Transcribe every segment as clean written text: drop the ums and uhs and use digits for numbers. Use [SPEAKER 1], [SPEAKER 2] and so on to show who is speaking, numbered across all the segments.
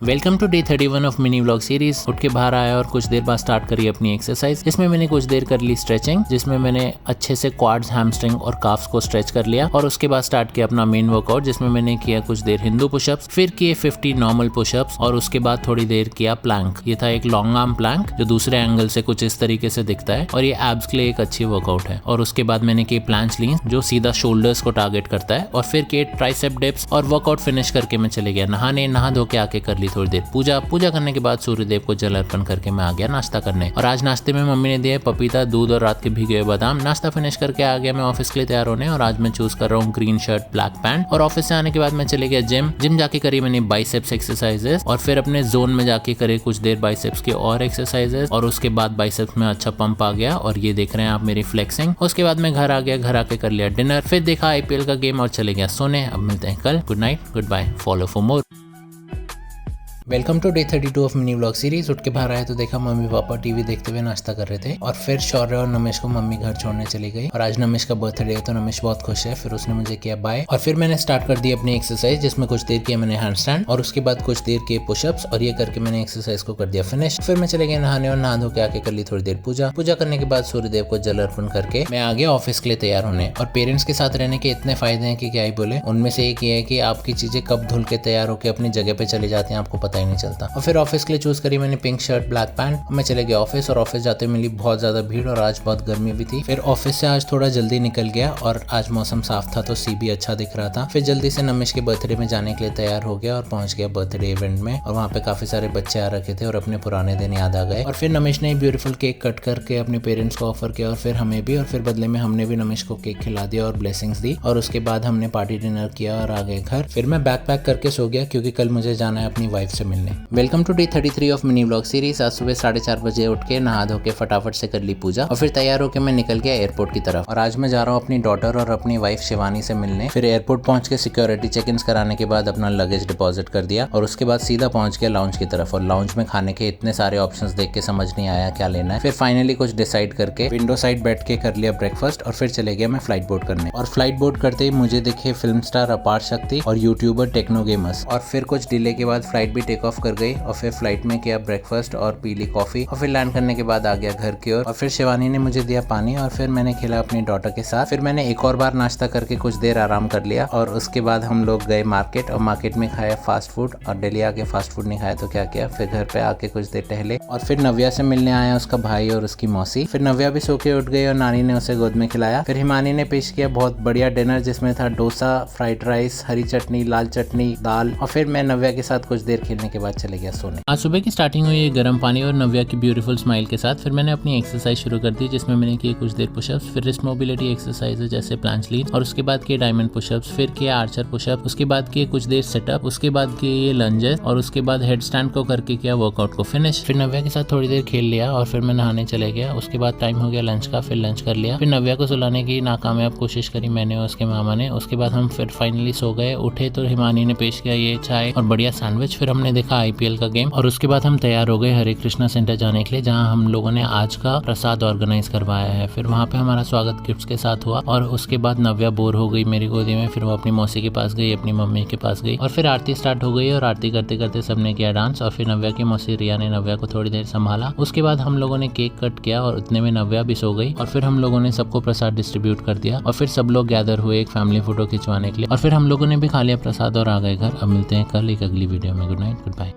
[SPEAKER 1] Welcome to day 31 of mini vlog series. उठ के बाहर आया और कुछ देर बाद स्टार्ट करी अपनी एक्सरसाइज, जिसमें मैंने कुछ देर कर ली स्ट्रेचिंग, जिसमें मैंने अच्छे से क्वाड्स, हैमस्ट्रिंग और काफ्स को स्ट्रेच कर लिया। और उसके बाद स्टार्ट किया अपना मेन वर्कआउट, जिसमें मैंने किया कुछ देर हिंदू पुशअप्स, फिर किए 50 नॉर्मल पुशअप्स और उसके बाद थोड़ी देर किया प्लैंक। ये था एक लॉन्ग आर्म प्लैंक जो दूसरे एंगल से कुछ इस तरीके से दिखता है और ये एब्स के लिए एक अच्छी वर्कआउट है। और उसके बाद मैंने किए प्लांच लीन जो सीधा शोल्डर्स को टारगेट करता है, और फिर किए ट्राइसेप डिप्स और वर्कआउट फिनिश करके मैं चले गया नहाने। नहा धो के आके कर ली थोड़ी देर पूजा करने के बाद सूर्यदेव को जल अर्पण करके मैं आ गया नाश्ता करने। और आज नाश्ते में मम्मी ने दिया पपीता, दूध और रात के भीगे हुए बादाम। नाश्ता फिनिश करके आ गया मैं ऑफिस के लिए तैयार होने, और आज मैं चूज कर रहा हूँ ग्रीन शर्ट ब्लैक पैंट। और ऑफिस से आने के बाद मैं चले गया जिम जाके करी मैंने बाइसेप्स एक्सरसाइजेस, और फिर अपने जोन में जाके करे कुछ देर बाइसेप्स की और एक्सरसाइजेस। और उसके बाद बाइसेप्स में अच्छा पंप आ गया और ये देख रहे हैं आप मेरी फ्लेक्सिंग। उसके बाद मैं घर आ गया, घर आके कर लिया डिनर, फिर देखा IPL का गेम और चले गया सोने। अब मिलते हैं कल। Good night, good bye, follow for more. Welcome to day 32 of mini vlog series. उठ के बाहर आए तो देखा मम्मी पापा टीवी देखते हुए नाश्ता कर रहे थे, और फिर शौर्य और नमेश को मम्मी घर छोड़ने चली गई। और आज नमेश का बर्थडे है तो नमेश बहुत खुश है। फिर उसने मुझे किया बाय, और फिर मैंने स्टार्ट कर दी अपनी एक्सरसाइज, जिसमें कुछ देर किया मैंने हैंडस्टैंड और उसके बाद कुछ देर किए पुशअप्स, और ये करके मैंने एक्सरसाइज को कर दिया फिनिश। फिर मैं चले गए नहाने, और नहा धो के आके कर ली थोड़ी देर पूजा करने के बाद सूर्यदेव को जल अर्पण करके मैं आ गया ऑफिस के लिए तैयार होने। और पेरेंट्स के साथ रहने के इतने फायदे हैं कि क्या ही बोले। उनमें से एक ये है कि आपकी चीजें कब धुल के तैयार होकर अपनी जगह पे चली जाती हैं आपको पता ही नहीं चलता। और फिर ऑफिस के लिए चूज करी मैंने पिंक शर्ट ब्लैक पैंट। मैं चले गया ऑफिस, और ऑफिस जाते मिली बहुत ज्यादा भीड़ और आज बहुत गर्मी भी थी। फिर ऑफिस से आज थोड़ा जल्दी निकल गया, और आज मौसम साफ था तो सी भी अच्छा दिख रहा था। फिर जल्दी से नमेश के बर्थडे में जाने के लिए तैयार हो गया और पहुंच गया बर्थडे इवेंट में। और वहाँ पे काफी सारे बच्चे आ रखे थे और अपने पुराने दिन याद आ गए। और फिर नमेश ने ब्यूटीफुल केक कट करके अपने पेरेंट्स को ऑफर किया, और फिर हमें भी। और फिर बदले में हमने भी नमेश को केक खिला दिया और ब्लेसिंग्स दी। और उसके बाद हमने पार्टी डिनर किया और आ गए घर। फिर मैं बैग पैक करके सो गया क्योंकि कल मुझे जाना है अपनी वाइफ से मिलने। Welcome to day 33 of mini vlog series. आज सुबह 4:30 बजे उठ के नहा धो के फटाफट से कर ली पूजा, और फिर तैयार होकर मैं निकल गया एयरपोर्ट की तरफ। और आज मैं जा रहा हूँ अपनी डॉटर और अपनी वाइफ शिवानी से मिलने। फिर एयरपोर्ट पहुंच के सिक्योरिटी चेक इन कराने के बाद अपना लगेज डिपॉजिट कर दिया, और उसके बाद सीधा पहुंच गया लाउंज की तरफ। और लाउंज में खाने के इतने सारे ऑप्शंस देख के समझ नहीं आया क्या लेना है। फिर फाइनली कुछ डिसाइड करके विंडो साइड बैठ के कर लिया ब्रेकफास्ट, और फिर चले गया मैं फ्लाइट बोर्ड करने। और फ्लाइट बोर्ड करते ही मुझे दिखे फिल्म स्टार अपार शक्ति और यूट्यूबर टेक्नो गेमर्स। और फिर कुछ डिले के बाद फ्लाइट भी टेक ऑफ कर गई, और फिर फ्लाइट में किया ब्रेकफास्ट और पी ली कॉफी। और फिर लैंड करने के बाद आ गया घर की ओर, और फिर शिवानी ने मुझे दिया पानी, और फिर मैंने खेला अपनी डॉटर के साथ। फिर मैंने एक और बार नाश्ता करके कुछ देर आराम कर लिया, और उसके बाद हम लोग गए मार्केट, और मार्केट में खाया फास्ट फूड। और डेली आके फास्ट फूड नहीं खाया तो क्या किया, फिर घर पे आके कुछ देर टहले। और फिर नव्या से मिलने आया उसका भाई और उसकी मौसी। फिर नव्या भी सो के उठ गई और नानी ने उसे गोद में खिलाया। फिर हिमानी ने पेश किया बहुत बढ़िया डिनर, जिसमें था डोसा, फ्राइड राइस, हरी चटनी, लाल चटनी, दाल। और फिर मैं नव्या के साथ कुछ देर खेलने के बाद चले गया सोने। आज सुबह की स्टार्टिंग हुई है गर्म पानी और नव्या की ब्यूटीफुल स्माइल के साथ। फिर मैंने अपनी एक्सरसाइज शुरू कर दी, जिसमें मैंने किए कुछ देर पुशअप्स, फिर रिस्ट मोबिलिटी एक्सरसाइजेज जैसे प्लांच लीन, और उसके बाद किए डायमंड पुशअप्स, फिर किए आर्चर पुशअप, उसके बाद किए कुछ देर सेटअप, उसके बाद किए ये लंजेस, और उसके बाद हेड स्टैंड को करके किया वर्कआउट को फिनिश। फिर नव्या के साथ थोड़ी देर खेल लिया, और फिर मैं नहाने चले गया। उसके बाद टाइम हो गया लंच का, फिर लंच कर लिया। फिर नव्या को सुलाने की नाकामयाब कोशिश करी मैंने और उसके मामा ने। उसके बाद हम फिर फाइनली सो गए। उठे तो हिमानी ने पेश किया ये चाय और बढ़िया सैंडविच। फिर हमने देखा IPL का गेम, और उसके बाद हम तैयार हो गए हरे कृष्णा सेंटर जाने के लिए, जहाँ हम लोगों ने आज का प्रसाद ऑर्गेनाइज करवाया है। फिर वहाँ पे हमारा स्वागत गिफ्ट्स के साथ हुआ, और उसके बाद नव्या बोर हो गई मेरी गोदी में। फिर वो अपनी मौसी के पास गई, अपनी मम्मी के पास गई, और फिर आरती स्टार्ट हो गई। और आरती करते करते सबने किया डांस, और फिर नव्या की मौसी रिया ने नव्या को थोड़ी देर संभाला। उसके बाद हम लोगों ने केक कट किया, और उतने में नव्या भी सो गई। और फिर हम लोगों ने सबको प्रसाद डिस्ट्रीब्यूट कर दिया, और फिर सब लोग गैदर हुए एक फैमिली फोटो खिंचवाने के लिए। और फिर हम लोगों ने भी खा लिया प्रसाद और आ गए घर। अब मिलते हैं कल एक अगली वीडियो में। Good night, good bye.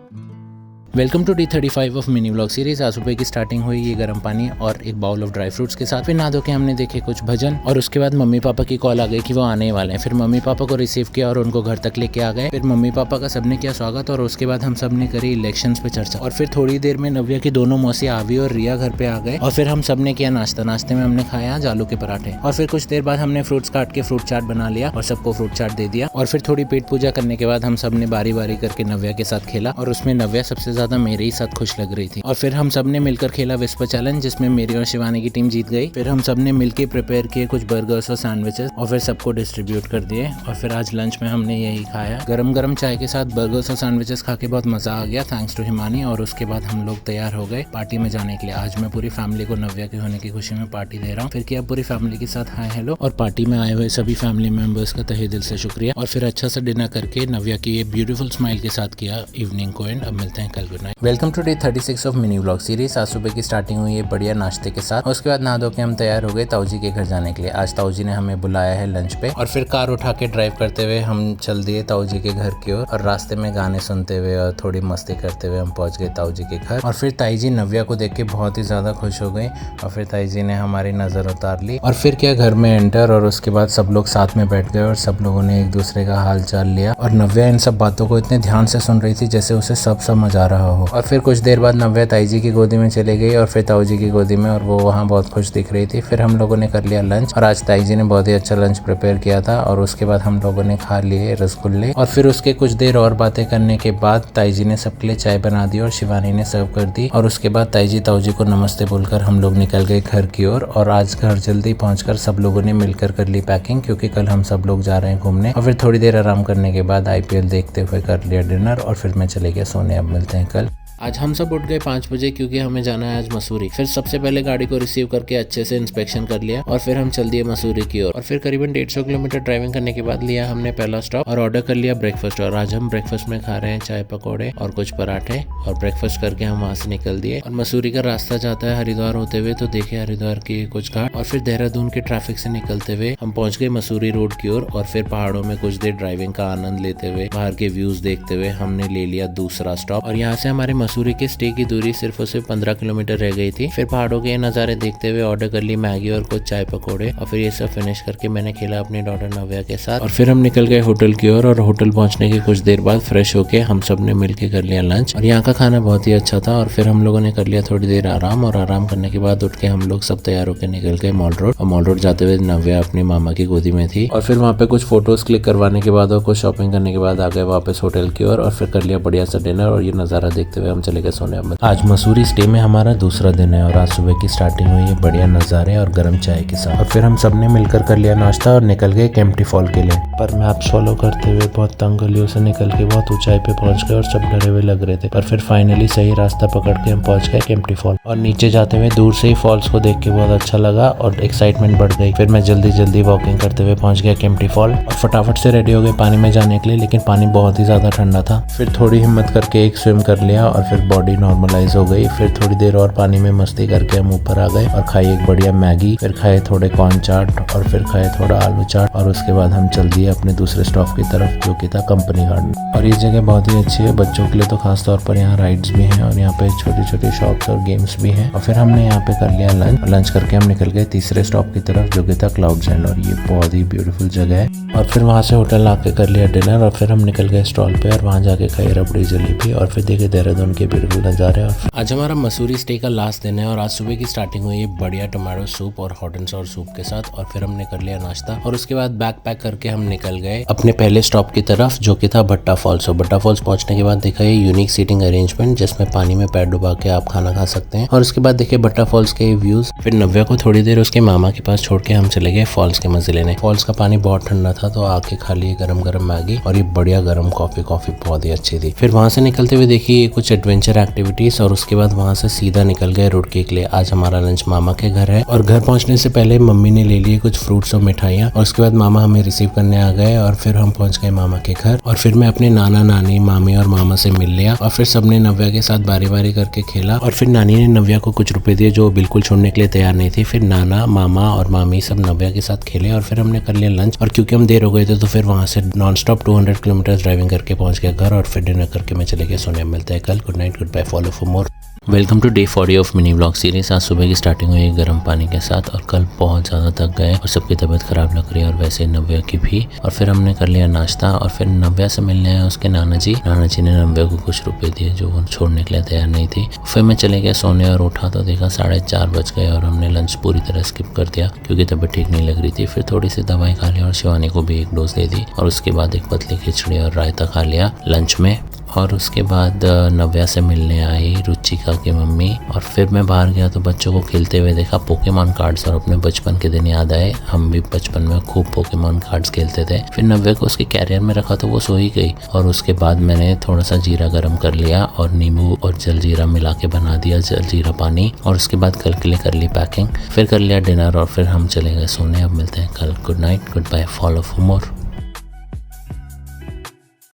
[SPEAKER 1] Welcome to day 35 of mini vlog series. आज सुबह की स्टार्टिंग हुई ये गर्म पानी और एक बाउल ऑफ ड्राई फ्रूट्स के साथ। फिर नहा धो के हमने देखे कुछ भजन, और उसके बाद मम्मी पापा की कॉल आ गई कि वो आने वाले हैं। फिर मम्मी पापा को रिसीव किया और उनको घर तक लेके आ गए। फिर मम्मी पापा का सबने किया स्वागत, और उसके बाद हम सब ने करी इलेक्शंस पे चर्चा। और फिर थोड़ी देर में नव्या की दोनों मौसी आवी और रिया घर पे आ गए, और फिर हम सब ने किया नाश्ता। नाश्ते में हमने खाया आज आलू के पराठे, और फिर कुछ देर बाद हमने फ्रूट्स काट के फ्रूट चाट बना लिया और सबको फ्रूट चाट दे दिया। और फिर थोड़ी पेट पूजा करने के बाद हम सब ने बारी बारी करके नव्या के साथ खेला, और उसमें नव्या सबसे ज्यादा मेरे ही साथ खुश लग रही थी। और फिर हम सब ने मिलकर खेला विस्पर चैलेंज, जिसमें मेरी और शिवानी की टीम जीत गई। फिर हम सब ने मिलकर प्रिपेयर किए कुछ बर्गर्स और सैंडविचेस और फिर सबको डिस्ट्रीब्यूट कर दिए। और फिर आज लंच में हमने यही खाया, गरम गरम चाय के साथ बर्गर्स और सैंडविचेस खा के बहुत मजा आ गया, थैंक्स टू हिमानी। और उसके बाद हम लोग तैयार हो गए पार्टी में जाने के लिए। आज मैं पूरी फैमिली को नव्या के होने की खुशी में पार्टी दे रहा हूँ। फिर किया पूरी फैमिली के साथ हाय हेलो, और पार्टी में आए हुए सभी फैमिली मेंबर्स का तहे दिल से शुक्रिया। और फिर अच्छा सा डिनर करके नव्या की ये ब्यूटीफुल स्माइल के साथ किया इवनिंग को एंड। अब मिलते हैं कल, good night. Welcome to day 36 of mini vlog series. आज सुबह की स्टार्टिंग हुई है बढ़िया नाश्ते के साथ। उसके बाद नहा धो के हम तैयार हो गए ताऊ जी के घर जाने के लिए। आज ताऊ जी ने हमें बुलाया है लंच पे। और फिर कार उठा के ड्राइव करते हुए हम चल दिए ताऊ जी के घर की ओर। और रास्ते में गाने सुनते हुए और थोड़ी मस्ती करते हुए हम पहुंच गए ताऊ जी के घर। और फिर ताई जी नव्या को देख के बहुत ही ज्यादा खुश हो गई। और फिर ताई जी ने हमारी नजर उतार ली। और फिर क्या घर में एंटर, और उसके बाद सब लोग साथ में बैठ गए और सब लोगों ने एक दूसरे का हाल चाल लिया। और नव्या इन सब बातों को इतने ध्यान से सुन रही थी जैसे उसे सब समझ आ रहा हो। और फिर कुछ देर बाद नव्या ताई जी की गोदी में चली गई और फिर ताऊ जी की गोदी में, और वो वहाँ बहुत खुश दिख रही थी। फिर हम लोगों ने कर लिया लंच, और आज ताई जी ने बहुत ही अच्छा लंच प्रिपेयर किया था। और उसके बाद हम लोगों ने खा लिए रसगुल्ले। और फिर उसके कुछ देर और बातें करने के बाद ताई जी ने सबके लिए चाय बना दी और शिवानी ने सर्व कर दी। और उसके बाद ताई जी ताऊ जी को नमस्ते बोलकर हम लोग निकल गए घर की ओर। और आज घर जल्दी पहुंचकर सब लोगों ने मिलकर कर ली पैकिंग, क्योंकि कल हम सब लोग जा रहे हैं घूमने। और फिर थोड़ी देर आराम करने के बाद IPL देखते हुए कर लिया डिनर, और फिर मैं चले गया सोने। अब मिलते हैं कल। आज हम सब उठ गए 5 बजे, क्योंकि हमें जाना है आज मसूरी। फिर सबसे पहले गाड़ी को रिसीव करके अच्छे से इंस्पेक्शन कर लिया, और फिर हम चल दिए मसूरी की ओर। और फिर करीबन 150 किलोमीटर ड्राइविंग करने के बाद लिया हमने पहला स्टॉप और ऑर्डर कर लिया ब्रेकफास्ट। और आज हम ब्रेकफास्ट में खा रहे हैं चाय पकौड़े और कुछ पराठे। और ब्रेकफास्ट करके हम वहाँ से निकल दिए। और मसूरी का रास्ता जाता है हरिद्वार होते हुए, तो देखे हरिद्वार के कुछ घाट। और फिर देहरादून के ट्रैफिक से निकलते हुए हम पहुंच गए मसूरी रोड की ओर। और फिर पहाड़ों में कुछ देर ड्राइविंग का आनंद लेते हुए, बाहर के व्यूज देखते हुए हमने ले लिया दूसरा स्टॉप। और यहाँ से हमारे मसूरी के स्टे की दूरी सिर्फ और सिर्फ 15 किलोमीटर रह गई थी। फिर पहाड़ों के नज़ारे देखते हुए ऑर्डर कर ली मैगी और कुछ चाय पकौड़े। और फिर ये सब फिनिश करके मैंने खेला अपनी डॉटर नव्या के साथ। और फिर हम निकल गए होटल की ओर। और होटल पहुंचने के कुछ देर बाद फ्रेश होके हम सब ने मिलकर कर लिया लंच। और यहाँ का खाना बहुत ही अच्छा था। और फिर हम लोगों ने कर लिया थोड़ी देर आराम। और आराम करने के बाद उठ के हम लोग सब तैयार होकर निकल गए मॉल रोड। और मॉल रोड जाते हुए नव्या अपनी मामा की गोदी में थी। और फिर वहाँ पे कुछ फोटोज क्लिक करवाने के बाद और कुछ शॉपिंग करने के बाद आ गए वापस होटल की ओर। और फिर कर लिया बढ़िया सा डिनर। और ये नज़ारा देखते हुए हम चले गए सोने। आज मसूरी स्टे में हमारा दूसरा दिन है, और आज सुबह की स्टार्टिंग हुई है बढ़िया नज़ारे और गर्म चाय के साथ। और फिर हम सब ने मिलकर कर लिया नाश्ता और निकल गए केम्प्टी फॉल के लिए। पर मैप्स फॉलो करते हुए बहुत तंग गलियों से निकल के बहुत ऊंचाई पे पहुंच गए और सब डरे हुए लग रहे थे। पर फिर फाइनली सही रास्ता पकड़ के हम पहुंच गए केम्प्टी फॉल। और नीचे जाते हुए दूर से ही फॉल्स को देख के बहुत अच्छा लगा और एक्साइटमेंट बढ़ गई। फिर मैं जल्दी जल्दी वॉकिंग करते हुए पहुंच गया केम्प्टी फॉल। और फटाफट से रेडी हो गए पानी में जाने के लिए, लेकिन पानी बहुत ही ज्यादा ठंडा था। फिर थोड़ी हिम्मत करके एक स्विम कर लिया और फिर बॉडी नॉर्मलाइज हो गई। फिर थोड़ी देर और पानी में मस्ती करके हम ऊपर आ गए और खाई एक बढ़िया मैगी। फिर खाए थोड़े कॉर्न चाट और फिर खाए थोड़ा आलू चाट। और उसके बाद हम चल दिए अपने दूसरे स्टॉप की तरफ, जो कि था कंपनी गार्डन। और ये जगह बहुत ही अच्छी है बच्चों के लिए, तो खास तौर पर यहाँ राइड्स भी हैं और यहाँ पे छोटी छोटी शॉप्स और गेम्स भी हैं। और फिर हमने यहाँ पे कर लिया लंच। लंच करके हम निकल गए तीसरे स्टॉप की तरफ, जो कि था क्लाउड्स एंड। और ये बहुत ही ब्यूटीफुल जगह है। और फिर वहाँ से होटल आके कर लिया डिनर। और फिर हम निकल गए स्टॉल पे और वहाँ जाके खाई रबड़ी जलेबी। और फिर देखे देहरादून के ब्यूटीफुल नज़ारे। और आज हमारा मसूरी स्टे का लास्ट दिन है और आज सुबह की स्टार्टिंग हुई है बढ़िया टोमेटो सूप और हॉट एंड सॉर सूप के साथ। और फिर हमने कर लिया नाश्ता और उसके बाद बैग पैक करके हम निकल गए अपने पहले स्टॉप की तरफ, जो कि था भट्टा फॉल्स। और भट्टा फॉल्स पहुंचने के बाद देखा ये यूनिक सीटिंग अरेंजमेंट, जिसमें पानी में पैर डुबा के आप खाना खा सकते हैं। और उसके बाद देखिए भट्टा फॉल्स के व्यूज। फिर नव्या को थोड़ी देर उसके मामा के पास छोड़ के हम चले गए फॉल्स के मजे लेने। फॉल्स का पानी बहुत ठंडा था, तो आके खा लिए गरम गरम मैगी और ये बढ़िया गरम कॉफी बहुत ही अच्छी थी। फिर वहां से निकलते हुए देखिए कुछ एडवेंचर एक्टिविटीज। और उसके बाद वहां से सीधा निकल गए रुड़की के लिए। आज हमारा लंच मामा के घर है और घर पहुंचने से पहले मम्मी ने ले लिए कुछ फ्रूट्स और मिठाइयाँ। और उसके बाद मामा हमें रिसीव करने आ गए और फिर हम पहुंच गए मामा के घर। और फिर मैं अपने नाना नानी मामी और मामा से मिल लिया। और फिर सबने नव्या के साथ बारी बारी करके खेला। और फिर नानी ने नव्या को कुछ रुपए दिए जो बिल्कुल छोड़ने के लिए तैयार नहीं थी। फिर नाना मामा और मामी सब नव्या के साथ खेले और फिर हमने कर लिया लंच। और क्योंकि हम देर हो गए थे तो फिर वहां से नॉन स्टॉप 200 किलोमीटर ड्राइविंग करके पहुंच गया घर। और फिर डिनर करके मैं चले गया सोने। मिलते हैं कल। Good night, good bye, follow for more. Welcome to day 40 of mini vlog series. आज सुबह की स्टार्टिंग हुई गर्म पानी के साथ और कल बहुत ज़्यादा थक गए और सबकी तबीयत खराब लग रही है और वैसे नव्या की भी। और फिर हमने कर लिया नाश्ता और फिर नव्या से मिलने आए उसके नाना जी ने नव्या को कुछ रुपए दिए जो वो छोड़ने के लिए तैयार नहीं थी। फिर मैं चले गया सोने और उठा तो देखा 4:30 बज गए और हमने लंच पूरी तरह स्किप कर दिया क्योंकि तबीयत ठीक नहीं लग रही थी। फिर थोड़ी सी दवाई खा ली और शिवानी को भी एक डोज दे दी और उसके बाद एक पतली खिचड़ी और रायता खा लिया लंच में। और उसके बाद नव्या से मिलने आई रुचिका की मम्मी। और फिर मैं बाहर गया तो बच्चों को खेलते हुए देखा, पोकेमॉन कार्ड्स, और अपने बचपन के दिन याद आए। हम भी बचपन में खूब पोकेमॉन कार्ड्स खेलते थे। फिर नव्या को उसके कैरियर में रखा तो वो सो ही गई, और उसके बाद मैंने थोड़ा सा जीरा गर्म कर लिया और नींबू और जलजीरा मिला के बना दिया जलजीरा पानी, और उसके बाद कल के लिए कर ली पैकिंग, फिर कर लिया डिनर और फिर हम चले गए सोने। अब मिलते हैं कल। Good night, good bye, follow for more.